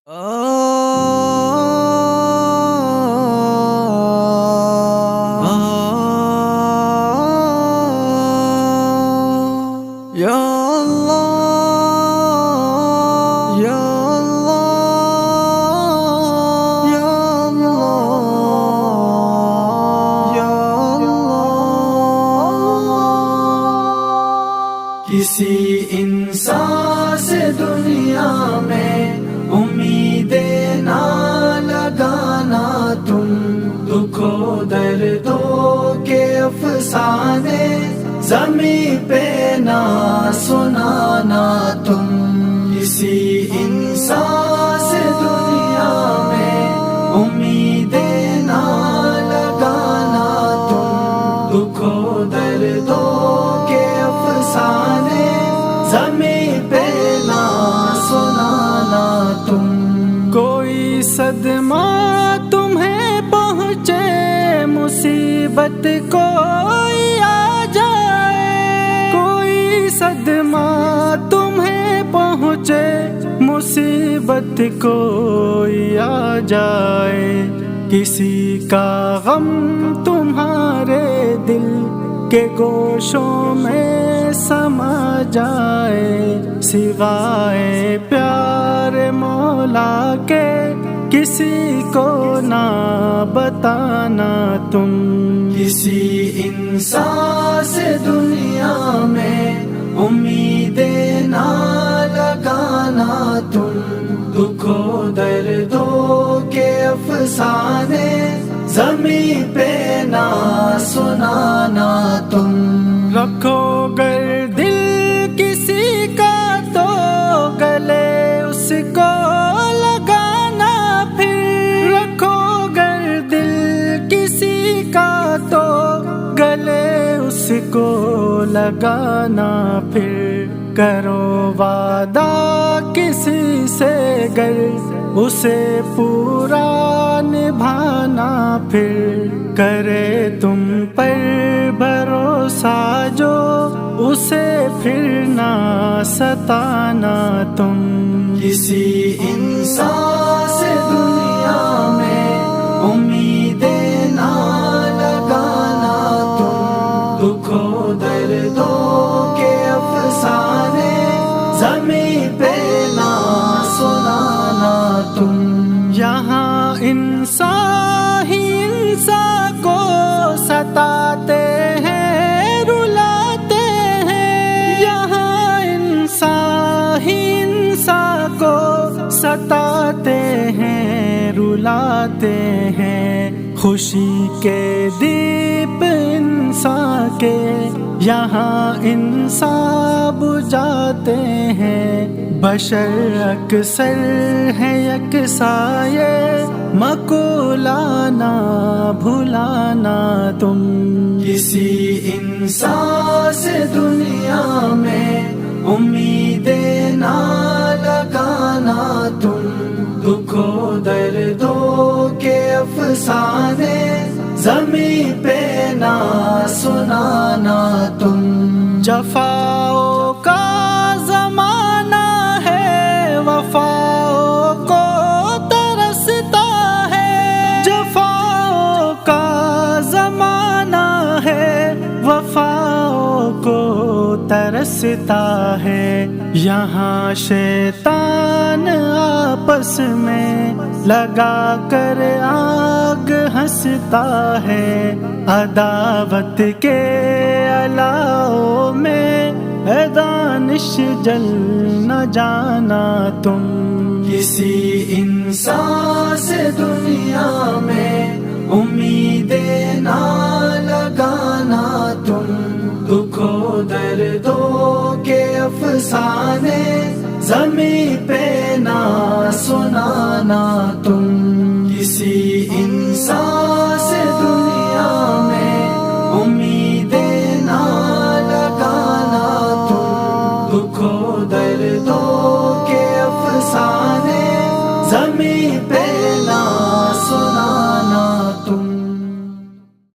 یا اللہ یا اللہ یا اللہ یا اللہ۔ کسی انسان سے دنیا میں امیدیں نہ لگانا تم، دکھوں دردوں کے افسانے زمین پہ نہ سنانا تم۔ کسی انسان سے دنیا میں امیدیں نہ لگانا تم، دکھوں دردوں کے افسانے زمین پہ نہ سنانا تم۔ کوئی صدمہ تمہیں پہنچے، مصیبت کوئی آ جائے، کوئی صدمہ تمہیں پہنچے، مصیبت کوئی آ جائے، کسی کا غم تمہارے دل کے گوشوں میں سما جائے، سوائے پیار مولا کے کسی کو نہ بتانا تم۔ کسی انسان سے دنیا میں امیدیں نہ لگانا تم، دکھوں دردوں کے افسانے زمین پہ نہ سنانا تم۔ رکھو گر دل کسی کا تو گلے اس کو لگانا پھر، رکھو گر دل کسی کا تو گلے اس کو لگانا پھر، کرو وعدہ کسی سے گر اسے پورا نبھانا پھر، کرے تم پر بھروسہ جو اسے پھر نہ ستانا تم۔ کسی انسان سے دنیا میں امیدیں نہ لگانا تم، دکھوں دردوں کے افسانے زمین پہ نہ سنانا تم۔ یہاں انسان ہی انسان کو ستاتے ہیں رلاتے ہیں، یہاں انسان ہی انسان کو ستاتے ہیں رلاتے ہیں، خوشی کے دیپ انسان کے یہاں انسان بجھاتے ہیں، بشر اکثر ہے یکساں یہ مقولہ نہ بھلانا تم۔ کسی انسان سے دنیا میں امیدیں نہ لگانا تم، دکھوں دردوں کے افسانے زمین پہ نہ سنانا تم۔ جفاؤں کا زمانہ ہے، وفاؤں کو ترستا ہے، جفاؤں کا زمانہ ہے، وفاؤں کو ترستا ہے، یہاں شیطان آپس میں لگا کر آگ ہنستا ہے، عداوت کے الاؤ میں اے دانش جل نہ جانا تم۔ کسی انسان سے دنیا میں امیدیں نہ لگانا تم، دکھوں دردوں کے افسانے زمین پہ نہ سنانا تم۔ کسی انسان